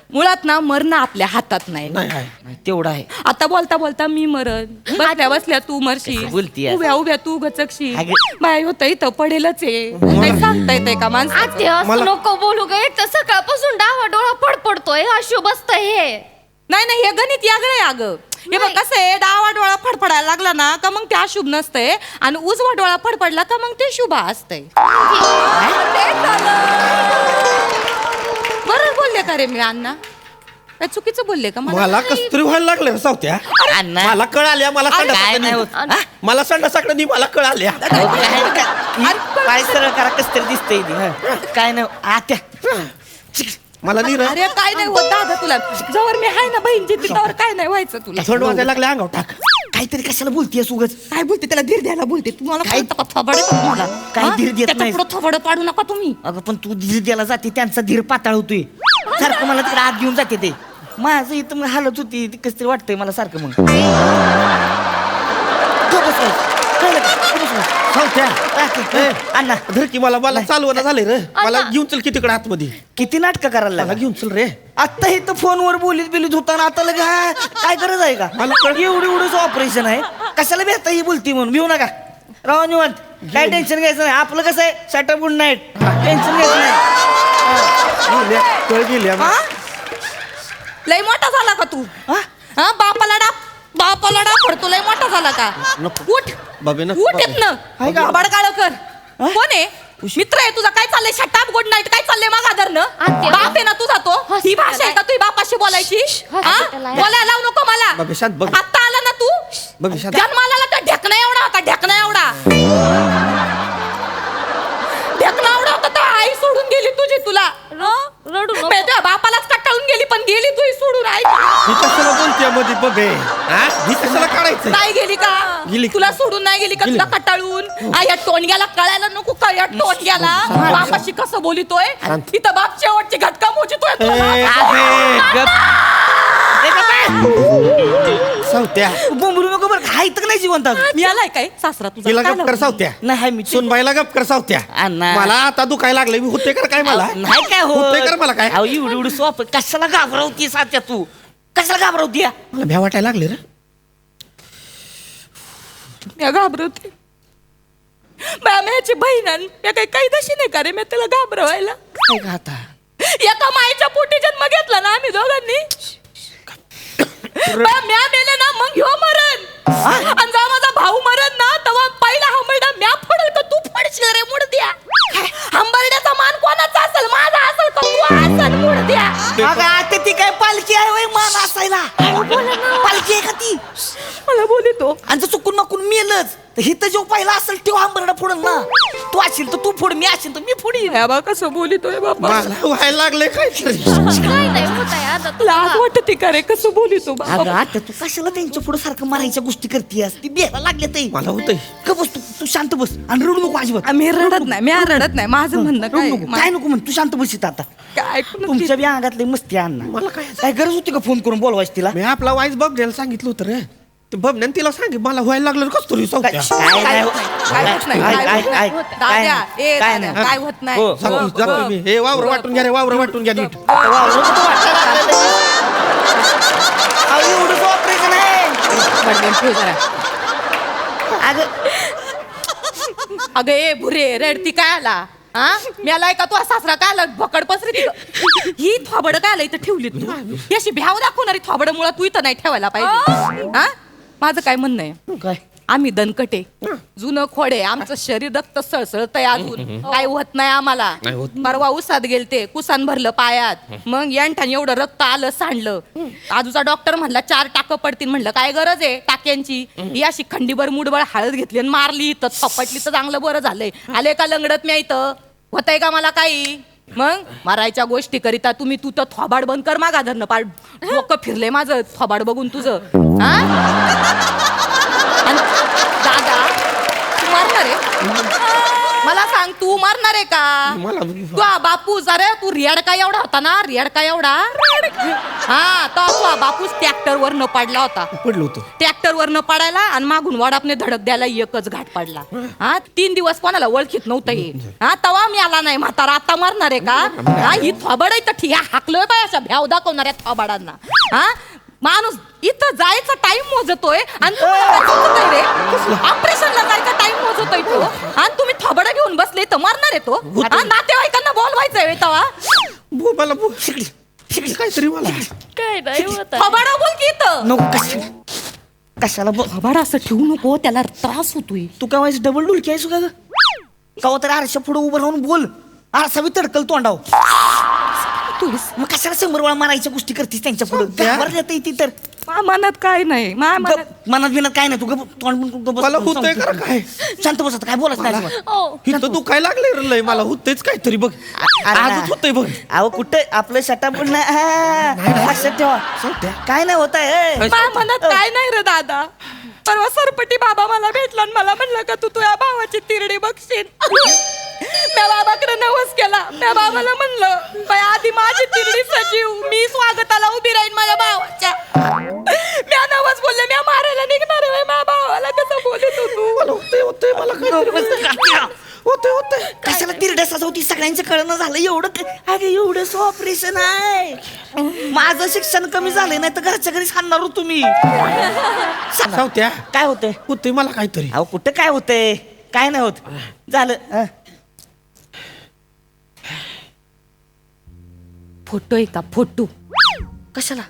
मुळात ना मरणं आपल्या हातात नाही नाही आहे. तेवढं आहे आता बोलता बोलता मी मरण बसल्या बसल्या तू मरशील कसं बोलतीयस? उभ्या उभ्या तू गचकशील अगं. बाय होत इथं पडेलच आहे काही सांगता येते का आते माणसाचं असं मला- नको बोलू गे तर सकाळपासून डावा डोळा फडफडतोय अशुभ असतं हे नाही नाही हे गणित यागळं आहे अगं हे बघ नाही. कसं आहे डावा डोळा फडफडायला लागला ना का मग ते अशुभ नसतंय आणि उजवा डोळा फडफडला का मग ते शुभ असतंय बरं बोलले का रे मी अण्णा काय चुकीचं बोलले का मला कस तरी व्हायला लागलं सावत्या अण्णा मला कळ आल्या मला काय संडासाकडे नाही नी. होत. हा? मला संडासाकडे नी मला कळ आल्या. काय सरळ करा कस तरी दिसतंय ती, हं. काय नाही आत्या मला नी रे अरे काय नाही होत दादा तुला जवळ मी आहे ना बहीणची तिथवर काय नाही व्हायचं तुला थंड वाजायला लागले अंगावर टाक. काहीतरी कशाला बोलतीयस उगच काय बोलते त्याला धीर द्यायला बोलते तुम्हाला काय- काय थोबड तुम्हाला काय हा? धीर देत त्याच्या नाहीस? पुढं थोबड पाडू नका तुम्ही अगं पण तू धीर द्यायला जाते त्यांचा धीर पाताळ होतोय सारखं मला तिकडे आत घेऊन जाते ते माझं इथं मग हालत होती ती कसं तरी वाटतंय मला सारखं मग गप्प बस, कळलं का? गप्प बस. सावत्या अण्णा धर की मला चालवणं झाले रे मला घेऊन चल की तिकडे आतमध्ये किती नाटकं करायला मला लागला घेऊन चल रे आता हे तर फोनवर बोलीत होता ना आता लगे हा, काय गरज आहे का एवढंच ऑपरेशन आहे कशाला भेटता ही बोलती म्हणून भिऊ नका राव निवांत काय टेन्शन घ्यायचं नाही आपलं कसं आहे शटअप गुड नाईट टेन्शन घ्यायचं नाही कळ गेली हा? लय मोठा झाला का तू हा बापाला डाप पडतो लय मोठा झाला का उठ बाबे नको, उठ बाबे. येत ना बडगाळ कर कोण आहे मित्र आहे तुझा काय चाललंय शटाप गुड नाईट काय चाललंय मग आदरनं आत्या. बाप आहे ना तुझा तो ही भाषा आहे का तुझी बापाशी बोलायची हा? हॉस्पिटल आहे. बोलायला लावू नको मला बाबे शांत बघ आता आला ना तू बाबे शांत जन्माला आला तर ढेकणा एवढा होता ढेकणा एवढा तर आई सोडून गेली तुझी तुला रडू नको. तुझ्या बापालाच कटाळून गेली पण गेली तुझी सोडून आई ही कशाला बोलते मध्ये बघे ही कशाला काढायचं नाही गेली का गेली. तुला सोडून नाही गेली का तुला कटाळून या टोनग्याला कळायला नको का या टोनग्याला बापाशी कसं बोलितोय इथं बाप शेवटची घटका मोजितोय सावत्या बोंबलू नको बरं हाय तर नाही जिवंत अजून. मी आलाय काय सासरा तुझा तिला काय गप कर लावलं? सावत्या नाही हाय मी सुनबाईला गप कर सावत्या अण्णा. मला आता दुखायला लागले मी होते कर काय मला नाही काय होतंय कर मला काय अहो एवढी सोप कशाला घाबरवती साध्या तू कशाला घाबरवती मला भ्या वाटायला लागले रे मी घाबरवते माझी बहीण आहे. मी काही दशी नाही का रे मी त्याला घाबरवायला काय का आता एका माईच्या पोटी जन्म घेतला ना आम्ही दोघांनी म्या मेले ना मग ह्यो मरण आणि जेव्हा माझा भाऊ मरण ना तेव्हा पहिला हंबरडा म्या फोडल का तू फोडशील रे मुडद्या हंबरड्याचा मान कोणाचा असेल माझा असेल का तू असेल मुडद्या अगं आता ती काय पालखी आहे वय मान असायला पालखी आहे का ती मला बोलितो आणि जर चुकून माकून मेलच तर हिथं जो पहिला असेल तेव्हा आंबरडा फोडल ना तू असेल तर तू फोड मी असेल तर मी फोडीन बा कसं बोलितोय बाबा मला व्हायला लागले काय काय नाही होत आहे आता लाज वाटते का रे कसं बोलितो अगं बाबा आता तू कशाला त्यांच्या पुढे सारखं मारायच्या गोष्टी करतेस ती बेला लागले ते मला होतंय का बस तू शांत बस आणि रडू नको अजिबात मी रडत नाही मी रडत नाही माझं म्हणणं रडू काय नको काय नको म्हण तू शांत बसित आता काय तुमच्या बी अंगातले मस्ती अण्णा मला काय काय गरज होती का फोन करून बोलवायची तिला मी आपला वाईस बघण्याला सांगितलं होतं रे ते बबण्याने तिला सांगितलं मला व्हायला लागलं कस तरी काय सावत्या नाही होत. काय होत नाही, काय होत नाही. दाद्या, ए काय दाद्या, नाही. काय होत नाही. हो, जातो मी हे वावर वाटून घ्या रे वावर वाटून घ्या नीट एवढंच ऑपरेशन आहे अगं ए भुरे रडती काय आला हा मी आलाय का तू सासरा काय आला भकड पसरी ही थोबड काय आला इथं ठेवली तू ही अशी भ्याव दाखवणारी थोबड मुळे तू इथं नाही ठेवायला पाहिजे हा माझं काय म्हणणं आहे काय आम्ही दणकटे जुनं खोडे आमचं शरीर रक्त सळसळतंय अजून काय होत नाही आम्हाला परवा उसात गेलते कुसान भरलं पायात मग यांठाने एवढं रक्त आलं सांडलं आजूचा डॉक्टर म्हणला 4 टाकं पडतील म्हणलं काय गरज आहे टाक्यांची ही अशी खंडीभर मुठभर हळद घेतली आणि मारली इथं थपटली तर चांगलं बरं झालंय आले का लंगडत मी इथं होतंय का मला काही मग मारायच्या गोष्टी करिता तू तर थोबाड बंद कर मागा धरणं पार डोकं फिरलंय माझं थोबाड बघून तुझं हा आणि दादा तू मारणार आहे मला सांग तू मारणार आहे का तू बापूस अरे तू रियाडका एवढा होता ना रियाडका एवढा हा तो बापूस ट्रॅक्टर वर न पडला होता पडलो होतो ट्रॅक्टर वर न पडायला आणि मागून वडापने धडक द्यायला एकच घाट पडला हा 3 दिवस कोणाला ओळखीत नव्हतं हे हा तवा मी आला नाही म्हातारा आता मारणार आहे का हा ही थोबड आहे तर ठीक हाकलोय काय अशा भ्याव दाखवणाऱ्या थोबाडांना हा माणूस इथं जायचा टाइम मोजतोय आणि ऑपरेशनला जायचा टाइम मोजतोय तो आणि तुम्ही थोबड घेऊन बसले तर मारणार आहे तो नातेवाईकांना बोलवायचंय तवा मला शिकली काहीतरी मला काय नाही होत आहे. थोबड बोल की इथं नको कशाला थोबड असं ठेवू नको त्याला त्रास होतोय तू काय व्हायचं डबल डुलकी आहेस का ग कवा तरी आरशा पुढे उभं राहून बोल आरसा बी तडकल तोंडाव मग कशाला 100 वेळा मारायच्या गोष्टी करतीस त्यांच्या पुढे येते ती तर मनात काय नाही मनात बिनात काय नाही तू तोंड मला होतंय का काय शांत बसत काय बोलत नाही अजिबात. ओ इथं दुखायला लागले रे लय मला होतेच काहीतरी बघ आजच होतंय बघ अहो कुठे आपलं शटाप पण नाही लक्षात ठेवा काय नाही होत आहे माझ्या मनात काय नाही रे दादा परवा सरपटी बाबा मला भेटला आणि मला म्हणलं का तू तुझ्या भावाची तिरडी बघशील त्या बाबाकडे नवस केला त्या बाबाला म्हणलं बाई आधी माझी तिरडी सजीव मी स्वागताला उभी राहीन माझ्या भावाच्या म्या नवस बोलले म्या मारायला निघणार आहे माझ्या भावाला कसं बोलत मला होतंय मला काय होते कशाला तिरड्या सजवती सगळ्यांचं कळणं झालं एवढं अरे एवढंच ऑपरेशन आहे माझं शिक्षण कमी झालंय नाही तर घरच्या घरी सांगणार हो तुम्ही सावत्या काय होतंय होते मला काहीतरी अहो कुठं काय होतंय काय नाही होत झालं फोटो आहे का फोटो कशाला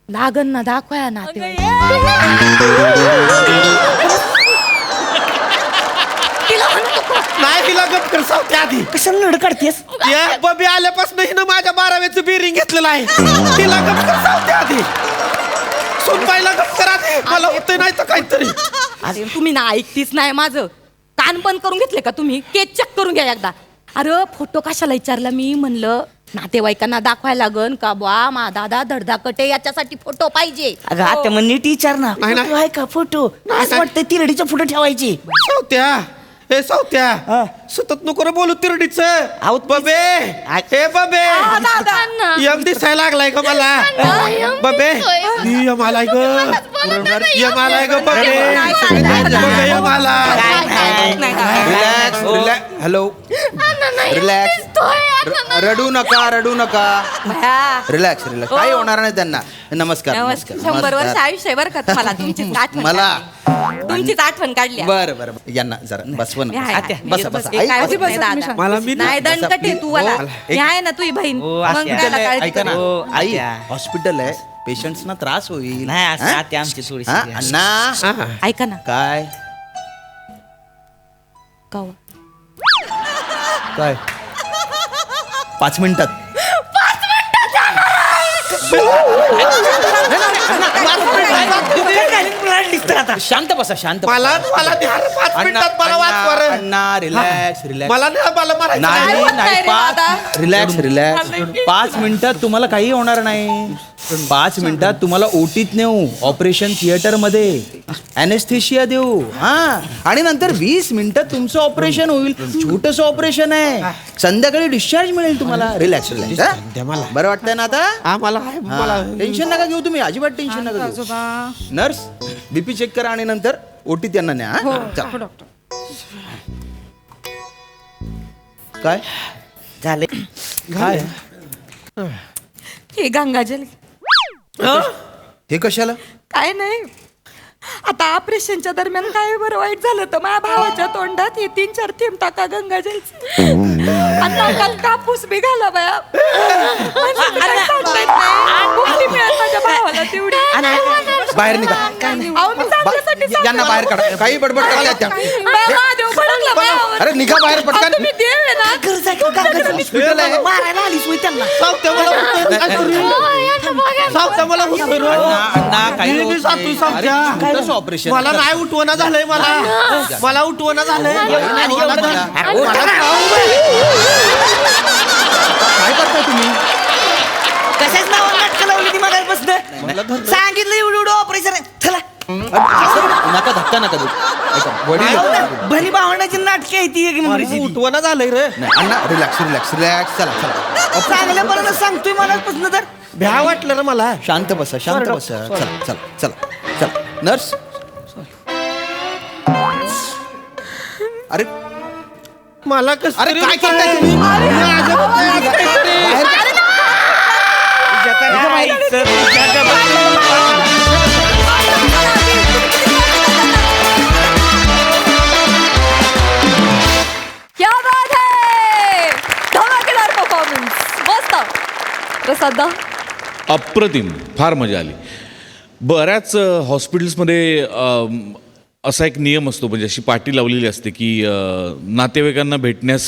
लागन ना दाखवाया ना ते नाही तिला गप कर सावत्या आधी कशाला लढ काढतेस या बबी आल्यापासून हिनं माझ्या 12व्याचं बिरिंग घेतलेलं आहे तिला गप कर सावत्या आधी सुनबाईला गप करा दे मला होतंय नाही तर काहीतरी अरे तुम्ही ना ऐकतीच नाही माझं कान बंद करून घेतले का तुम्ही केस चेक करून घ्या एकदा अरे फोटो कशाला विचारला मी म्हणलं नातेवाईकांना दाखवायला लागन का बा मा दादा धडधाकटे याच्यासाठी फोटो पाहिजे अगं आता मग नीट विचार ना नाही, नाही. फोटो आहे का फोटो असं वाटतं तिरडीच्या फोटो ठेवायचे सावत्या हे सावत्या सतत नको रे बोलू तिरडीच बबे हे बबे यम दिसायला लागलाय का मला बबे यम आलाय ग यम आलाय ग बबे बबे यम आलाय रिलॅक्स रिलॅक्स हॅलो रिलॅक्स रडू नका रिलॅक्स रिलॅक्स काही होणार नाही त्यांना नमस्कार 100 वर्ष आयुष्य बरं का तुम्हाला तुमचीच आठवण मला तुमचीच आठवण काढली बरं बरं यांना जरा बसवा ना बसा बसा हे काय होते ऐक, दादा? मला मी नाही दणकटे तू मला हो, मी आहे ना तुझी बहीण हो, मग अशी त्याला काळजी ऐका ना हो, आई आत्या. हॉस्पिटल आहे पेशंट्सना त्रास होईल नाही असं हा? आत्या आमची थोडीशी हा? आहे. अण्णा ऐका ना काय कवा काय 5 मिनिटात शांत बसा शांत बसा. मला द्या रे, 5 अण्णा, मिनिटात मला वाचवा रे. अण्णा रिलॅक्स रिलॅक्स मला नाही मला मारायचं नाही नाही. नाही 5 रिलॅक्स रिलॅक्स 5 मिनिटात तुम्हाला काही होणार नाही 5 मिनिटात तुम्हाला ओटीत नेऊ ऑपरेशन थिएटर मध्ये अनेस्थेशिया देऊ हा आणि नंतर 20 मिनिटात तुमचं ऑपरेशन होईल छोटस ऑपरेशन आहे संध्याकाळी डिस्चार्ज मिळेल तुम्हाला रिलॅक्स रिलॅक्स बरं वाटतंय ना आता हा, मला आहे, मला टेन्शन नका घेऊ तुम्ही अजिबात टेन्शन नका घेऊ नर्स बीपी चेक करा आणि नंतर ओटीत त्यांना न्या हा? चला. काय झाले काय हे गंगाजल हे कशाला काय नाही आता ऑपरेशनच्या दरम्यान काय बरं वाईट झालं तर माझ्या भावाच्या तोंडात हे 3-4 थेंब टाका गंगाजलचे आणि नाकात कापूस बी घाला बाया म्हणजे काय सांगता येत नाही. मुक्ती मिळेल माझ्या भावाला तेवढी बाहेर निघा अहो, मी चांगल्यासाठी सांगते. यांना बाहेर काढा काही बडबड करतायत त्या बाया, महादेव भडकला बायावर. अरे निघा बाहेर अहो, पटकन तुम्ही देव आहे ना हॉस्पिटल आहे मारायला आलीस होय त्यांना सावत्या मला होतंय, काय करू? सावत्या मला होतंय रे. अण्णा काही मी होत जातोय नाही. सावत्या. अरे, छोटंसं ऑपरेशन मला नाही उठवणं झालंय मला उठवणं झालंय काय करताय तुम्ही कशाच नावाला नाटकं लावली ती मागायपासून सांगितलं एवढं ऑपरेशन आहे चला नका धक्का नका देऊ ऐका वडील भली भावंडाची नाटके आहे ती एक नंबरची ती. उठवणं झालंय रे नाही अण्णा रिलॅक्स रिलॅक्स रिलॅक्स चला चला चांगल्या बरं सांगतोय मनापासून तर भ्या वाटलं रे मला शांत बसा शांत बसा चला चला चला चला नर्स अरे मला कसं अरे काय करताय तुम्ही क्या बात है धमाकेदार परफॉर्मन्स मस्त प्रसादा अप्रतिम फार मजा आली बऱ्याच हॉस्पिटल्समध्ये असा एक नियम असतो म्हणजे अशी पाटी लावलेली असते की नातेवाईकांना भेटण्यास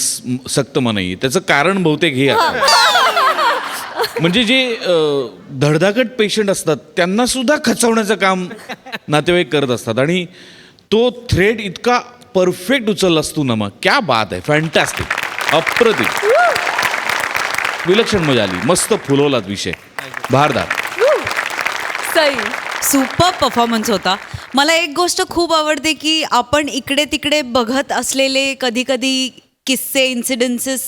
सक्त मनाई त्याचं कारण बहुतेक हे आहे म्हणजे जे धडधाकट पेशंट असतात त्यांना सुद्धा खचवण्याचं काम नातेवाईक करत असतात आणि तो थ्रेड इतका परफेक्ट उचलला असतो ना मग क्या बात आहे फॅन्टॅस्टिक अप्रतिम विलक्षण मजा आली मस्त फुलवलात विषय भारदार सई सुपर परफॉर्मन्स होता मला एक गोष्ट खूप आवडते की आपण इकडे तिकडे बघत असलेले कधी कधी किस्से इन्सिडेन्सेस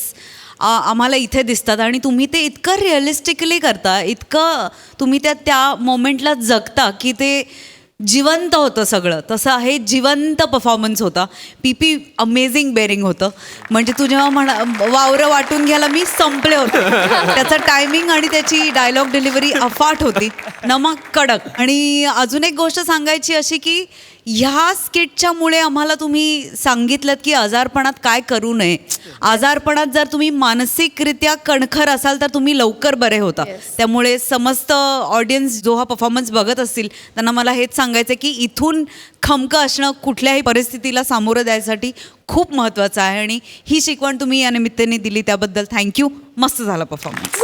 आम्हाला इथे दिसतात आणि तुम्ही ते इतकं रिअलिस्टिकली करता इतकं तुम्ही त्या मोमेंटला जगता की ते जिवंत होतं सगळं. तसं हे जिवंत परफॉर्मन्स होता. पीपी अमेझिंग बेरिंग होतं. म्हणजे तू जेव्हा वावरं वाटून घ्यायला मी संपले होते. त्याचं टायमिंग आणि त्याची डायलॉग डिलिव्हरी अफाट होती. नमक कडक. आणि अजून एक गोष्ट सांगायची अशी की ह्या स्किटच्यामुळे आम्हाला तुम्ही सांगितलं की आजारपणात काय करू नये. आजारपणात जर तुम्ही मानसिकरित्या कणखर असाल तर तुम्ही लवकर बरे होता. त्यामुळे समस्त ऑडियन्स जो हा परफॉर्मन्स बघत असतील त्यांना मला हेच सांगायचं की इथून खमकं असणं कुठल्याही परिस्थितीला सामोरं द्यायसाठी खूप महत्त्वाचं आहे. आणि ही शिकवण तुम्ही या निमित्ताने दिली त्याबद्दल थँक्यू. मस्त झाला परफॉर्मन्स.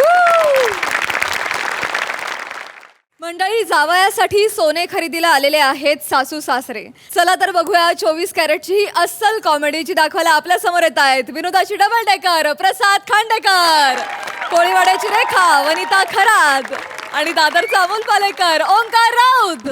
मंडळी, जावयासाठी सोने खरेदीला आलेले आहेत सासू सासरे. चला तर बघूया 24 कॅरेटची ही अस्सल कॉमेडी जी दाखवायला आपल्या समोर येत आहेत. विनोदाची डबल डेकर प्रसाद खांडेकर, कोळीवाड्याची रेखा वनिता खरात आणि दादरचा Amol Palekar Omkar Raut.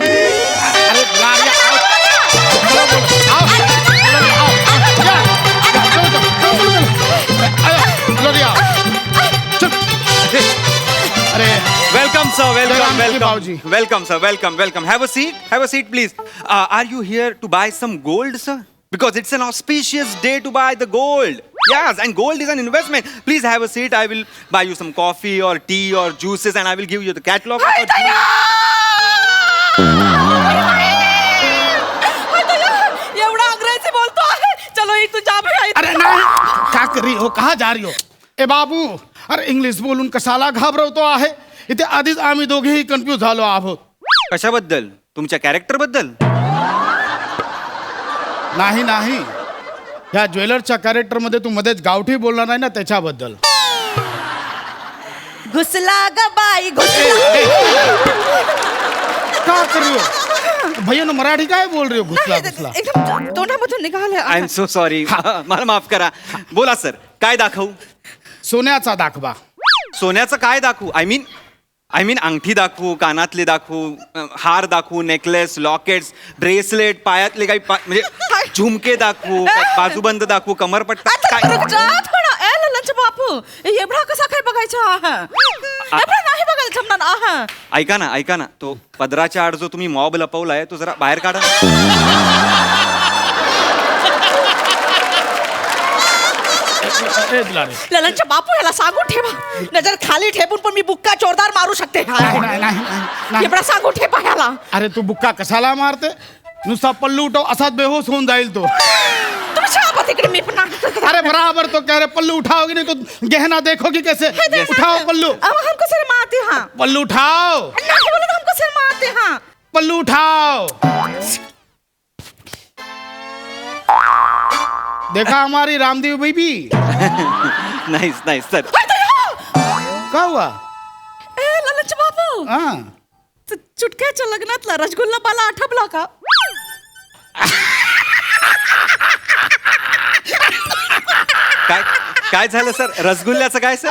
Welcome, sir. Welcome, sir. Welcome. Have a seat, please. Are you here to buy some gold, sir? Because it's an auspicious day to buy the gold. Yes, and gold is an investment. Please have a seat. I will buy you some coffee or tea or juices, and I will give you the catalog. एवढा अंग्रेजी बोलतो आहे. चलो ही तुझ्या अरे नाही, का करी हो, कहा जा रही हो? ए बाबू, अरे इंग्लिश बोलून कशाला घाबरवतो आहे? इथे आधीच आम्ही दोघेही कन्फ्यूज झालो आहोत. कशाबद्दल? तुमच्या कॅरेक्टर बद्दल? नाही, ह्या ज्वेलरच्या कॅरेक्टर मध्ये तू मध्येच गावठी बोलणार नाही ना, त्याच्याबद्दल. घुसला ग बाई घुसला. का करी हो? भैया मराठी काय बोल रही हो? घुसला एकदम तोंडामधून निघाले. I am so sorry. मला माफ करा. बोला सर, काय दाखवू? सोन्याचा दाखवा. सोन्याचं काय दाखवू? आय मीन अंगठी दाखवू, कानातले दाखवू, हार दाखवू, नेकलेस, लॉकेट्स, ब्रेसलेट, पायातले काही म्हणजे झुमके दाखवू, बाजूबंद दाखवू, कमरपट्टा काय? बापू एवढा कसा काय बघायचा? एवढा नाही बघायला जमणार. ऐका ना, तो पदराच्या आड जो तुम्ही मॉब लपवलाय तो जरा बाहेर काढा. ललनच्या बापू याला सांगून ठेवा. नजर खाली ठेवून पण मी बुक्का जोरदार मारू शकते. नाही. एवढा सांगून ठेवा ह्याला. अरे तू बुक्का कशाला मारते? नुसता पल्लू उठव, असाच बेहोश होऊन जाईल तो. तुम्ही छापा तिकडे. मी पण अरे बराबर तो कह रहे पल्लू उठाओगे नहीं तो गहना देखोगी कैसे? उठाओ पल्लू. अब हमको शर्माते हैं. पल्लू उठाओ. नहीं बोले तो हमको शर्माते हैं. पल्लू उठाओ. देखा हमारी रामदेव बेबी. नाही सर. का हुआ? ललनच्या बापू, हाँ. चुटक्याच्या लग्नातला रसगुल्ला मला आठवला का? काय झालं सर? रसगुल्ल्याचं काय सर?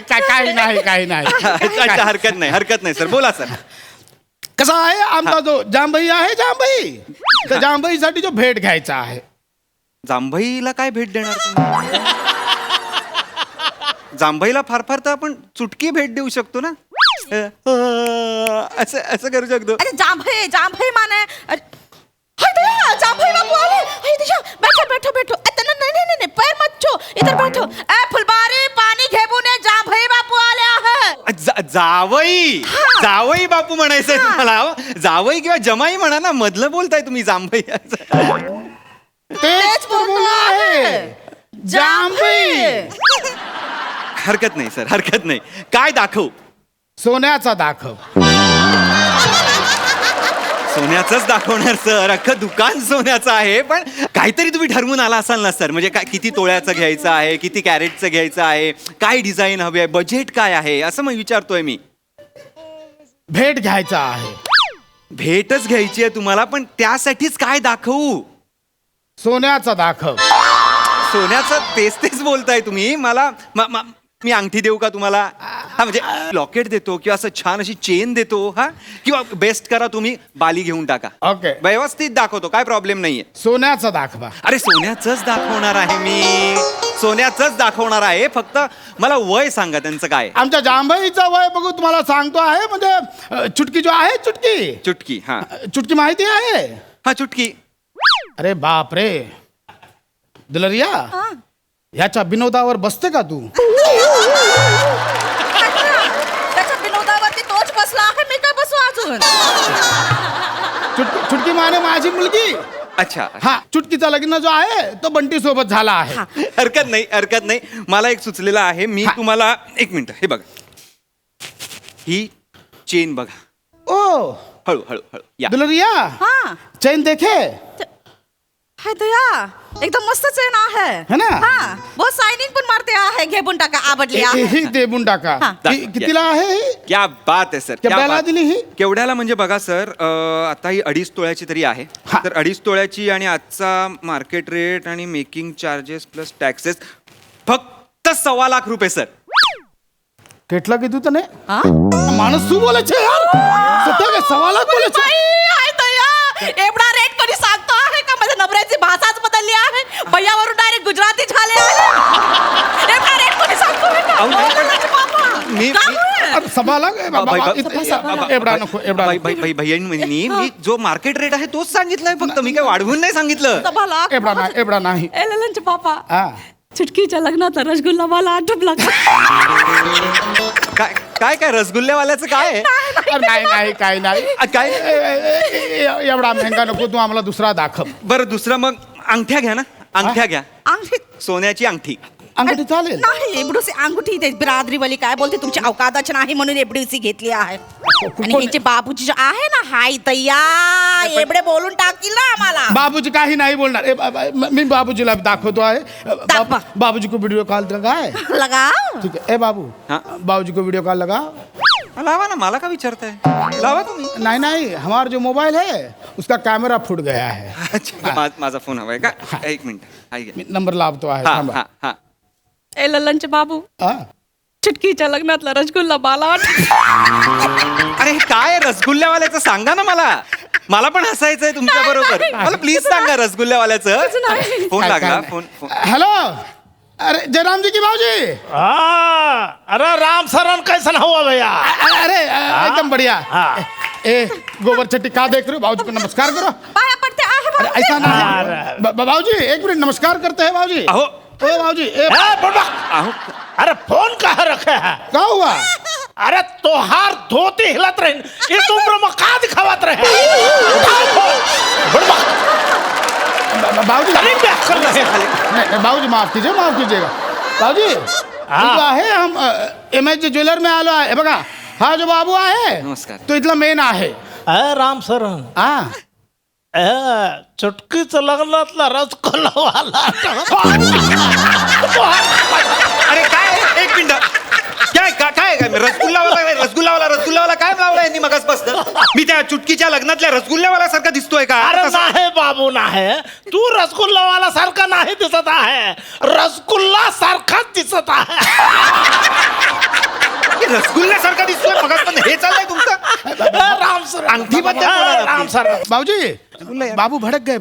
काही नाही. अच्छा, हरकत नाही सर. बोला सर. कसा आहे आमचा जो जांभई आहे, जांभई, तर जांभईसाठी जो भेट घ्यायचा आहे. जांभईला काय भेट देणार तुम्ही? जांभईला फार तर आपण चुटकी भेट देऊ शकतो ना. असं करू शकतो. अरे जांभई माने. जांभई बापू आले. बैठो. नहीं, पैर मत छो. इधर बैठो. ए फुलबारी, पाणी घेऊन ये. जांभई बापू आले आहे. जावई बापू म्हणायचंय तुम्हाला? जावई किंवा जमाई म्हणा ना, मधलं बोलताय तुम्ही जांभई. तेच तर बोललो आहे, जांभई. हरकत नाही सर, हरकत नाही. काय दाखवू? सोन्याचा दाखव. सोन्याचंच दाखवणार सर. अख्खं दुकान सोन्याचं आहे. पण काहीतरी तुम्ही ठरवून आला असाल ना सर. म्हणजे काय, किती तोळ्याचं घ्यायचं आहे, किती कॅरेटचं घ्यायचं आहे, काय डिझाईन हवी आहे, बजेट काय आहे, असं मग विचारतोय मी. भेट घ्यायचा आहे. भेटच घ्यायची आहे तुम्हाला, पण त्यासाठीच काय दाखवू? सोन्याचा दाखव. सोन्याचं तेच बोलताय तुम्ही मला. मी अंगठी देऊ का तुम्हाला? हा, म्हणजे लॉकेट देतो किंवा असं छान अशी चेन देतो. हा, किंवा बेस्ट करा तुम्ही बाली घेऊन टाका. ओके, व्यवस्थित दाखवतो, काय प्रॉब्लेम नाहीये. सोन्याचा दाखवा. अरे सोन्याचंच दाखवणार आहे मी. सोन्याचंच दाखवणार आहे. फक्त मला वय सांगा त्यांचं काय. आमच्या जांभईचं वय बघू तुम्हाला सांगतो आहे. म्हणजे चुटकी जो आहे चुटकी चुटकी. हा चुटकी माहिती आहे. हा चुटकी. अरे बाप रे दुलरिया ह्याच्या विनोदावर बसते का तू? त्याच्या विनोदावरती तोच बसला आहे. मी काय बसू अजून? चुटकी माने माझी मुलगी. अच्छा. हा चुटकीचा लग्न जो आहे तो बंटी सोबत झाला आहे. हरकत नाही, हरकत नाही. मला एक सुचलेलं आहे. मी तुम्हाला एक मिनिट हे बघा, ही चेन बघा. ओ हळू हळू हळू या. दुलरिया हा चैन देखे हाय दया एकदम मस्त चेन आहे. है ना? हा बहुत शायनिंग पण मारते आहे. घेऊन टाका आवडली ही आहे. देबून टाका. हा. कितीला आहे ही? क्या बात आहे सर. क्या केवढ्याला बात. दिली ही? केवढ्याला म्हणजे बघा सर, आता ही 2.5 तोळ्याची तरी आहे. हा. तर 2.5 तोळ्याची आणि आजचा मार्केट रेट आणि मेकिंग चार्जेस प्लस टॅक्सेस फक्त 1.25 लाख रुपये सर. કેટલા કીધું તને? માણસ શું બોલે છે યાર? સત્ય કે સવાલ જ બોલે છે. हाय दया एवढा रेट कधी सांगतो आहे का? माझ्या नवऱ्याची भाषाच बदलली आहे. भैयावरून डायरेक्ट गुजराती झाले आहे. एवढा रेट कधी सांगतो आहे का? अहो, नाही, बोला ना बाबा. मी का मी- होय? अरे सवाल आहे बाबा. एवढा नको एवढा नको. भैयांनी मी जो मार्केट रेट आहे तोच सांगितलाय फक्त. मी काय वाढवून नाही सांगितलं. सभा लाख. एवढा नाही. एलएलएनचे पापा हा चुटकीच्या लग्नातला रसगुल्ला मला आठवला. काय काय काय रसगुल्लेवाल्याचं काय आहे? अरे नाही नाही काय नाही. काय एवढा महंगा नको तू आम्हाला दुसरा दाखव. बरं दुसरं मग अंगठ्या घ्या ना. अंगठ्या घ्या. अंगठी सोन्याची अंगठी. अंगठी चालेल. नाही एवढीशी अंगठी ते बिरादरीवाली काय बोलते तुमची अवकादच नाही म्हणून एवढीशी घेतली आहे. आणि ह्याचे बाबूजी जे आहे ना हाय तय्या एवढे बोलून टाकतील ना आम्हाला. बाबूजी काही नाही बोलणार. मी बाबूजीला दाखवतो आहे. दाखवा. बाबूजी को वीडियो कॉल लगाए. लगाओ. ठीक है. ए बाबू हाँ? बाबूजी को वीडियो कॉल लगा. लावा ना. मला का विचारताय? लावा तुम्ही. नहीं नहीं हमारा जो मोबाइल है उसका कैमरा फूट गया है. अच्छा माझा फोन हवाय का? एक मिनिट. हाय घ्या. मी नंबर लावतो आहे. हा थांबा. हा हा. ए लल्लनचे बाबू हा? चुटकीच्या लग्नातला रसगुल्ला मला अरे हे काय रसगुल्ल्यावाल्याचं सांगा ना मला. मला पण हसायचंय तुमच्या बरोबर. मला प्लीज सांगा रसगुल्ल्यावाल्याचं. फोन लागला. Phone phone. हेलो अरे जयराम जी की भाजी. अरे राम सरन कैसन हुआ भैया? अरे एकदम बढ़िया. ए गोबर चट्टी का देख रहे हो? बाबूजी को नमस्कार करो. पाया पडते आहे अरे ऐसा नहीं. बाबूजी एक मिनट नमस्कार करते हैं बाबूजी. अहो ओ बाबूजी अहो अरे फोन कहाँ रखे है? क्या हुआ? अरे तोहार धोती हिलत रही इस उम्र में का दिखावत रहे? बाबूजी अरे क्या कर रहे हैं? नहीं बाबूजी माफ कीजिएगा बाबूजी. जो आहे हम एमएच ज्वेलर में आलो आहे. बघा हा जो बाबू आहे नमस्कार. तो इथला मेन आहे. राम सरन हा चुटकीचं लग्नातला रसगुल्लावाला. अरे काय एक मिनिट. काय काय काय रसगुल्लावाला काय लावला यांनी मगाचपासून? मी त्या चुटकीच्या लग्नातल्या रसगुल्ल्यावाला सारखा दिसतोय का? अरे नाही बाबू नाही. तू रसगुल्लावाला सारखा नाही दिसत आहे. रसगुल्ला सारखाच दिसत आहे. रसगुल्ल्यासारखा दिसतोय मगाचपासून. हे चाललंय तुमचं? राम सर अंगठीबद्दल राम सर. बाबूजी बाबू भडक गए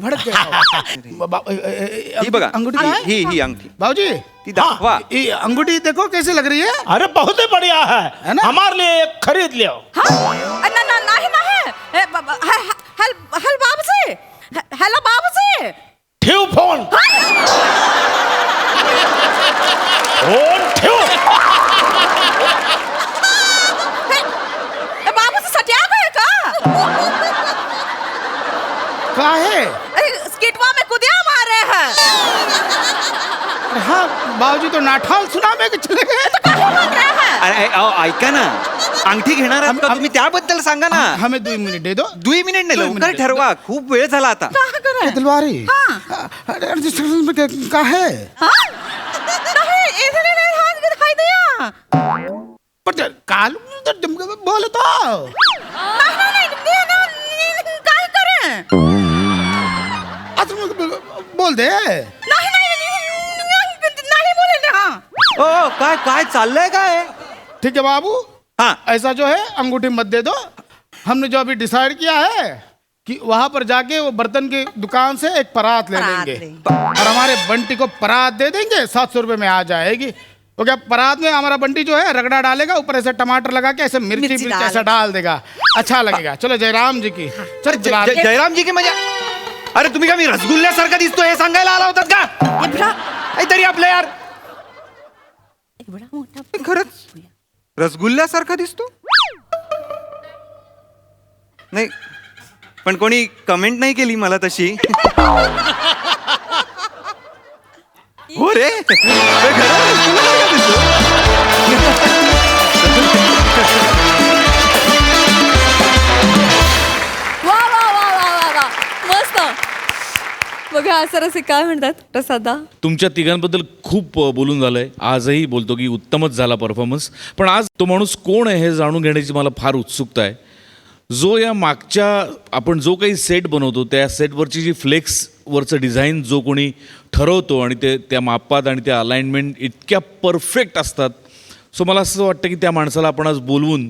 ही बघा अंगूठी काय? ही अंगठी बाबूजी ती दाखवा. ये अंगूठी देखो कैसे लग रही है. अरे बहुत ही बढ़िया है है ना? हमारे लिए एक खरीद लियो. नाही हॅल बाबूजी हॅलो बाबूजी. ठेव फोन. फोन ठेव. बाबूजी सत्या गए का? क्या है? स्किटवा में कुदिया मारे हैं. हाँ बाबूजी तो नाठाल सुना में के चले गए. अरे अहो, ऐका ना. अंगठी घेणार आहात का तुम्ही? त्याबद्दल सांगा ना. हमें 2 मिनट दे दो. 2 मिनिट नाही, 2 लवकर मिनिट. ठरवा. खूप वेळ झाला आता. ये दिलवारी. अरे क्या है? पर काल बोलतो. काय करे? आता बोल दे. नाही बोले ना. ओ काय काय चाललंय काय? ठीक है बाबू. हाँ ऐसा जो है अंगूठी मत दे दो. हमने जो अभी डिसाइड किया है कि वहां पर जाके वो बर्तन की दुकान से एक परात ले परात लेंगे लेंगे। और हमारे बंटी को परात दे देंगे, 700 रुपये में आ जाएगी। तो क्या परात में हमारा बंटी जो है रगड़ा डालेगा, ऊपर ऐसे टमाटर लगा के ऐसे मिर्ची ऐसा डाल देगा, अच्छा लगेगा। चलो जयराम जी की चल चला जयराम जी की मजा. अरे तुम्ही का मी रसगुल्ल्यासारखा दिसतो हे सांगायला आला होतात का? काहीतरी आपलं यार. खरंच रसगुल्ल्यासारखा दिसतो. नाही पण कोणी कमेंट नाही केली मला तशी. हो रे वा वा वा वा वा वा मस्त. बघा असं रसिक काय म्हणतात प्रसादा. तुमच्या तिघांबद्दल खूप बोलून झालंय, आजही बोलतो की उत्तमच झाला परफॉर्मन्स. पण आज तो माणूस कोण आहे हे जाणून घेण्याची मला फार उत्सुकता आहे. जो या मागच्या आपण जो काही सेट बनवतो त्या सेटवरची जी फ्लेक्सवरचं डिझाईन जो कोणी ठरवतो आणि ते त्या मापात आणि त्या अलाइनमेंट इतक्या परफेक्ट असतात. सो मला असं वाटतं की त्या माणसाला आपण आज बोलवून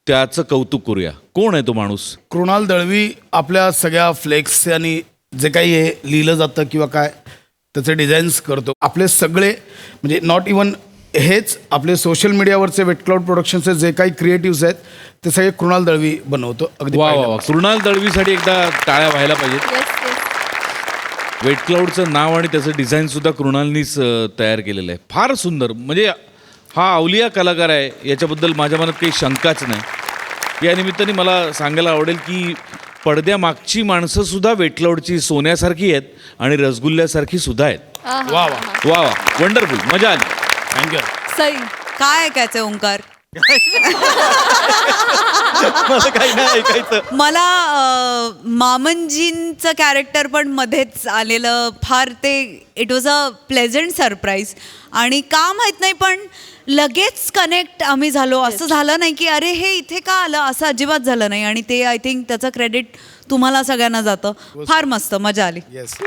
त्याचं कौतुक करूया. कोण आहे तो माणूस? कृणाल दळवी आपल्या सगळ्या फ्लेक्स आणि जे काही हे लिहिलं जातं किंवा काय त्याचे डिझाईन्स करतो. आपले सगळे म्हणजे नॉट इवन हेच आपले सोशल मीडियावरचे वेटक्लाउड प्रोडक्शनचे जे काही क्रिएटिव्स आहेत ते सगळे कृणाल दळवी बनवतो. अगदी वा वा वा. पहिल्यापासून. कृणाल दळवीसाठी एकदा टाळ्या व्हायला पाहिजेत. वेट क्लाउडचं नाव आणि त्याचं डिझाईन सुद्धा कृणालनीच तयार केलेलं आहे. फार सुंदर. म्हणजे हा अवलिया कलाकार आहे याच्याबद्दल माझ्या मनात काही शंकाच नाही. या निमित्ताने मला सांगायला आवडेल की पडद्यामागची माणसं सुद्धा वेटक्लाउडची सोन्यासारखी आहेत आणि रसगुल्ल्यासारखी सुद्धा आहेत. वा वा वा वा वंडरफुल. मजा आली. थँक्यू. सई काय ऐकायचंय ओंकार? मला काही नाही ऐकायचं. मला मामनजींचं कॅरेक्टर पण मध्येच आलेलं फार ते it was a pleasant surprise. आणि का माहीत नाही पण लगेच कनेक्ट आम्ही झालो. असं झालं नाही की अरे हे इथे का आलं, असं अजिबात झालं नाही. आणि ते आय थिंक त्याचं क्रेडिट तुम्हाला सगळ्यांना जातं. फार मस्त मजा आली. येस